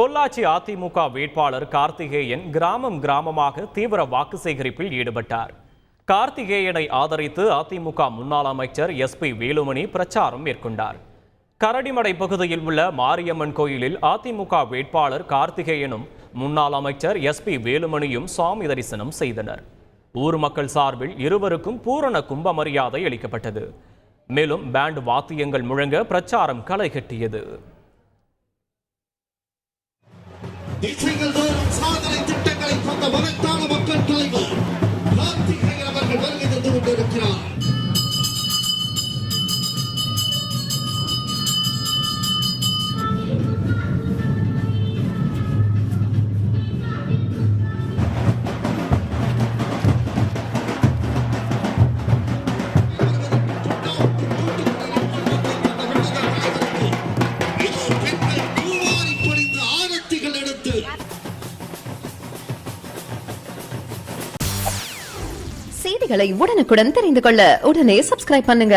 பொள்ளாச்சி அதிமுக வேட்பாளர் கார்த்திகேயன் கிராமமாக தீவிர வாக்கு சேகரிப்பில் ஈடுபட்டார். கார்த்திகேயனை ஆதரித்து அதிமுக முன்னாள் அமைச்சர் SP வேலுமணி பிரச்சாரம் மேற்கொண்டார். கரடிமடை பகுதியில் உள்ள மாரியம்மன் கோயிலில் அதிமுக வேட்பாளர் கார்த்திகேயனும் முன்னாள் அமைச்சர் SP வேலுமணியும் சாமி தரிசனம் செய்தனர். ஊர் மக்கள் சார்பில் இருவருக்கும் பூரண கும்ப மரியாதை அளிக்கப்பட்டது. மேலும் பேண்ட் வாத்தியங்கள் முழங்க பிரச்சாரம் களை கட்டியது. சாதனை திட்டங்களை கொண்ட மகத்தான மக்கள் தலைவர் கார்த்திகேயன் அவர்கள் வருகை தந்து கொண்டிருக்கிறார். செய்திகளை உடனுக்குடன் தெரிந்து கொள்ள உடனே சப்ஸ்கிரைப் பண்ணுங்க.